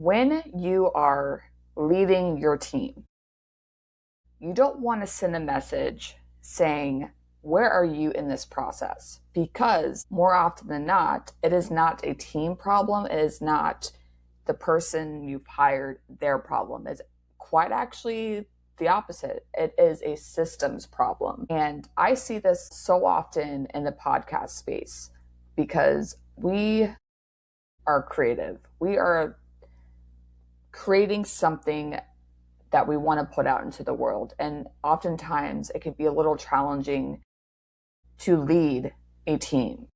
When you are leading your team, you don't want to send a message saying, where are you in this process? Because more often than not, it is not a team problem. It is not the person you've hired, their problem. It's quite actually the opposite. It is a systems problem. And I see this so often in the podcast space because we are creative. We are creating something that we want to put out into the world. And oftentimes it can be a little challenging to lead a team.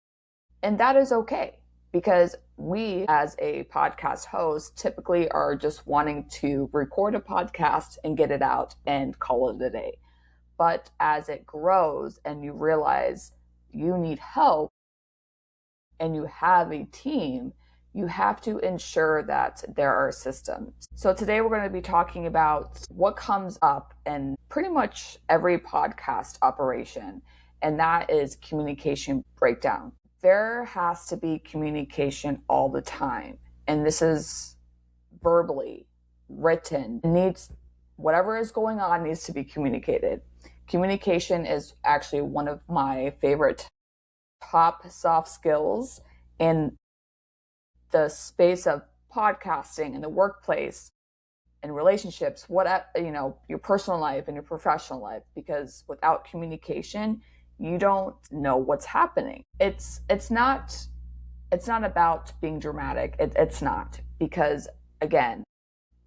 And that is okay because we, as a podcast host, typically are just wanting to record a podcast and get it out and call it a day. But as it grows and you realize you need help and you have a team, you have to ensure that there are systems. So today we're going to be talking about what comes up in pretty much every podcast operation, and that is communication breakdown. There has to be communication all the time, and this is verbally, written. Whatever is going on needs to be communicated. Communication is actually one of my favorite top soft skills in the space of podcasting and the workplace and relationships, your personal life and your professional life, because without communication, you don't know what's happening. It's not about being dramatic. It's not, because again,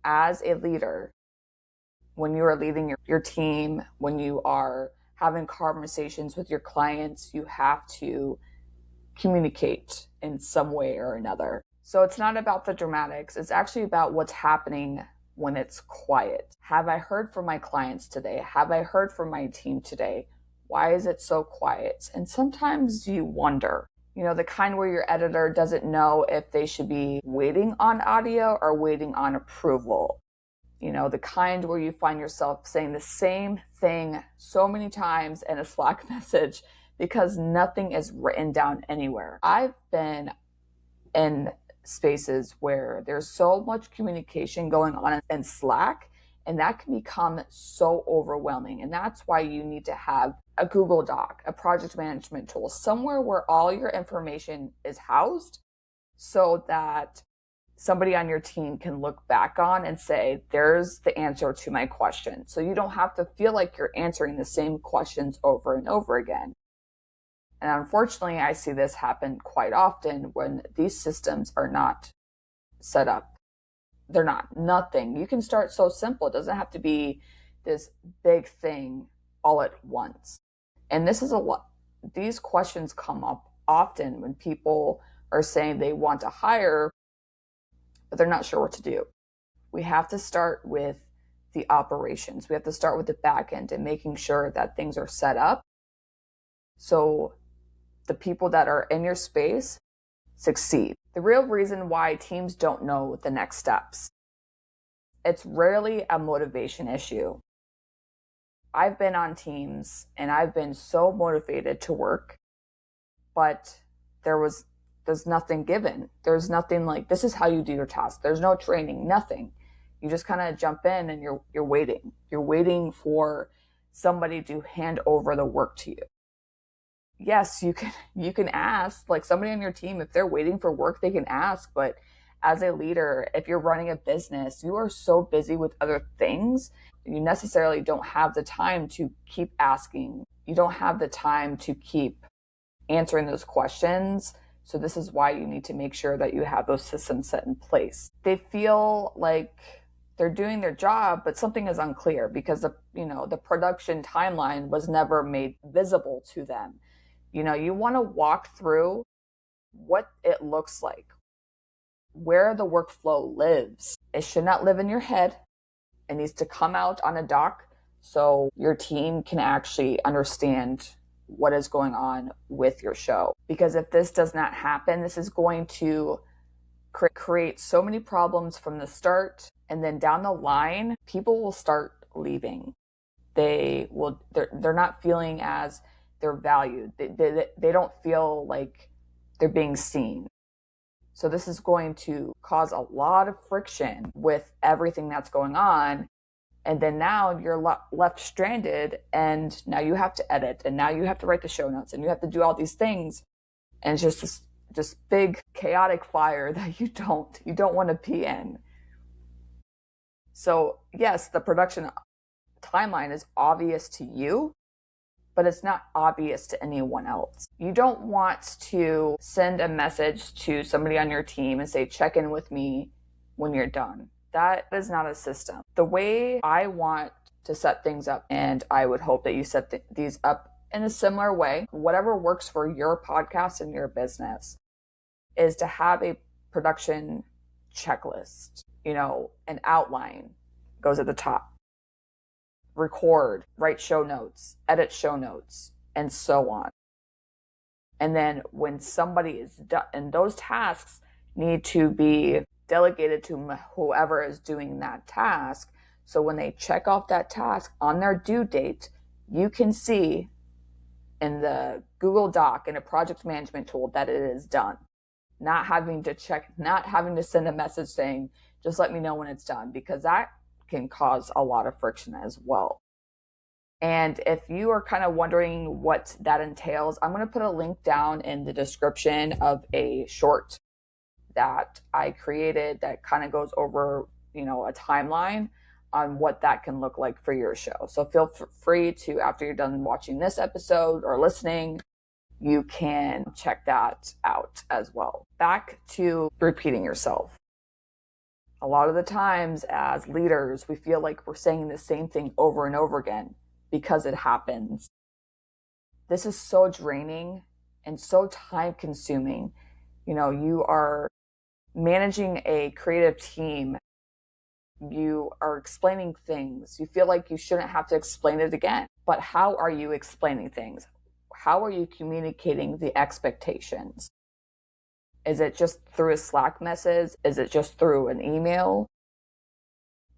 as a leader, when you are leading your team, when you are having conversations with your clients, you have to communicate in some way or another. So it's not about the dramatics. It's actually about what's happening when it's quiet. Have I heard from my clients today? Have I heard from my team today? Why is it so quiet? And sometimes you wonder, the kind where your editor doesn't know if they should be waiting on audio or waiting on approval. The kind where you find yourself saying the same thing so many times in a Slack message because nothing is written down anywhere. I've been in spaces where there's so much communication going on in Slack, and that can become so overwhelming. And that's why you need to have a Google Doc, a project management tool, somewhere where all your information is housed so that somebody on your team can look back on and say, there's the answer to my question. So you don't have to feel like you're answering the same questions over and over again. And unfortunately, I see this happen quite often when these systems are not set up. They're nothing. You can start so simple. It doesn't have to be this big thing all at once. And this is a lot. These questions come up often when people are saying they want to hire, but they're not sure what to do. We have to start with the operations. We have to start with the back end and making sure that things are set up so the people that are in your space succeed. The real reason why teams don't know the next steps, it's rarely a motivation issue. I've been on teams and I've been so motivated to work, but there's nothing given. There's nothing like, this is how you do your task. There's no training, nothing. You just kind of jump in and you're waiting. You're waiting for somebody to hand over the work to you. Yes, you can ask, like somebody on your team, if they're waiting for work, they can ask. But as a leader, if you're running a business, you are so busy with other things, you necessarily don't have the time to keep asking. You don't have the time to keep answering those questions. So this is why you need to make sure that you have those systems set in place. They feel like they're doing their job, but something is unclear because the production timeline was never made visible to them. You want to walk through what it looks like, where the workflow lives. It should not live in your head. It needs to come out on a doc so your team can actually understand what is going on with your show. Because if this does not happen, this is going to create so many problems from the start. And then down the line, people will start leaving. They're not feeling as they're valued. They don't feel like they're being seen. So this is going to cause a lot of friction with everything that's going on. And then now you're left stranded, and now you have to edit, and now you have to write the show notes, and you have to do all these things. And it's just this big chaotic fire that you don't want to be in. So yes, the production timeline is obvious to you, but it's not obvious to anyone else. You don't want to send a message to somebody on your team and say, check in with me when you're done. That is not a system. The way I want to set things up, and I would hope that you set these up in a similar way, whatever works for your podcast and your business, is to have a production checklist, an outline goes at the top. Record, write show notes, edit show notes, and so on. And then when somebody is done, and those tasks need to be delegated to whoever is doing that task. So when they check off that task on their due date, you can see in the Google Doc, in a project management tool, that it is done. Not having to send a message saying, just let me know when it's done, because that can cause a lot of friction as well. And if you are kind of wondering what that entails, I'm going to put a link down in the description of a short that I created that kind of goes over, a timeline on what that can look like for your show. So feel free to, after you're done watching this episode or listening, you can check that out as well. Back to repeating yourself. A lot of the times as leaders, we feel like we're saying the same thing over and over again because it happens. This is so draining and so time consuming. You are managing a creative team. You are explaining things. You feel like you shouldn't have to explain it again. But how are you explaining things? How are you communicating the expectations? Is it just through a Slack message? Is it just through an email?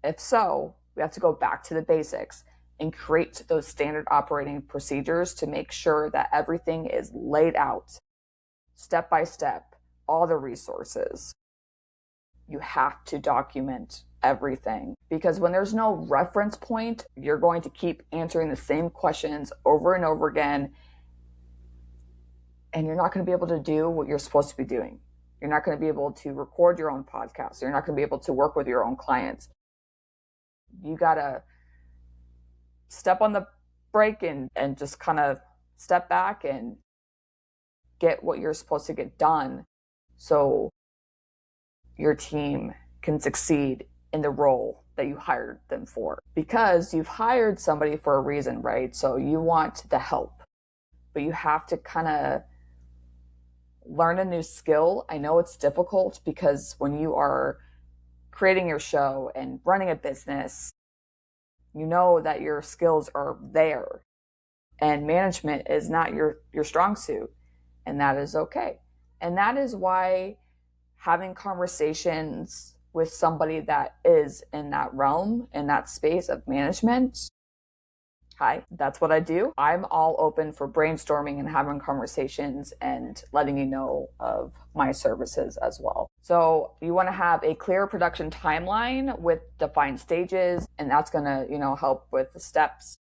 If so, we have to go back to the basics and create those standard operating procedures to make sure that everything is laid out step by step, all the resources. You have to document everything, because when there's no reference point, you're going to keep answering the same questions over and over again, and you're not going to be able to do what you're supposed to be doing. You're not going to be able to record your own podcast. You're not going to be able to work with your own clients. You got to step on the brake and just kind of step back and get what you're supposed to get done so your team can succeed in the role that you hired them for. Because you've hired somebody for a reason, right? So you want the help, but you have to kind of learn a new skill. I know it's difficult because when you are creating your show and running a business, you know that your skills are there and management is not your strong suit, and that is okay. And that is why having conversations with somebody that is in that realm, in that space of management. Hi, that's what I do. I'm all open for brainstorming and having conversations and letting you know of my services as well. So you want to have a clear production timeline with defined stages, and that's going to, help with the steps,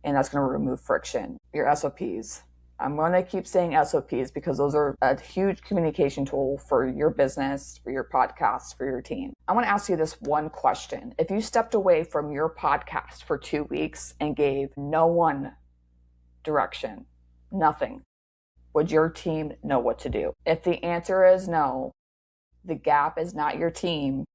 and that's going to remove friction. Your SOPs. I'm going to keep saying SOPs because those are a huge communication tool for your business, for your podcast, for your team. I want to ask you this one question. If you stepped away from your podcast for 2 weeks and gave no one direction, nothing, would your team know what to do? If the answer is no, the gap is not your team.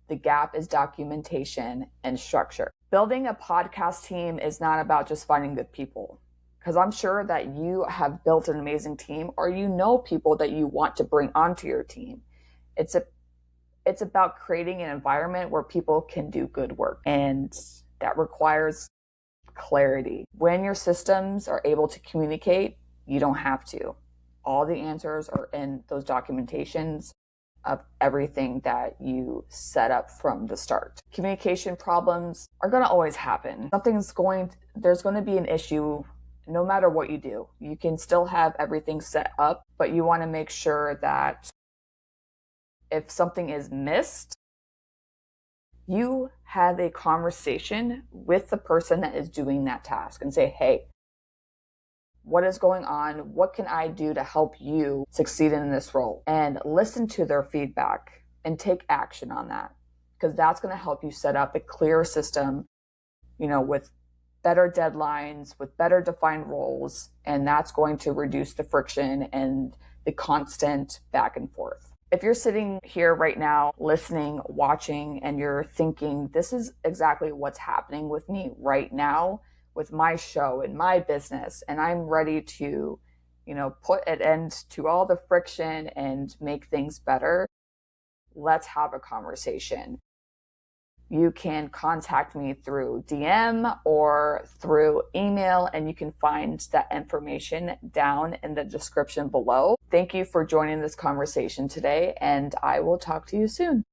The gap is documentation and structure. Building a podcast team is not about just finding good people. Because I'm sure that you have built an amazing team, or you know people that you want to bring onto your team. It's about creating an environment where people can do good work, and that requires clarity. When your systems are able to communicate, you don't have to. All the answers are in those documentations of everything that you set up from the start. Communication problems are going to always happen. There's going to be an issue. No matter what you do, you can still have everything set up, but you want to make sure that if something is missed, you have a conversation with the person that is doing that task and say, hey, what is going on? What can I do to help you succeed in this role? And listen to their feedback and take action on that, because that's going to help you set up a clear system, with better deadlines, with better defined roles, and that's going to reduce the friction and the constant back and forth. If you're sitting here right now, listening, watching, and you're thinking, this is exactly what's happening with me right now with my show and my business, and I'm ready to, put an end to all the friction and make things better, let's have a conversation. You can contact me through DM or through email, and you can find that information down in the description below. Thank you for joining this conversation today, and I will talk to you soon.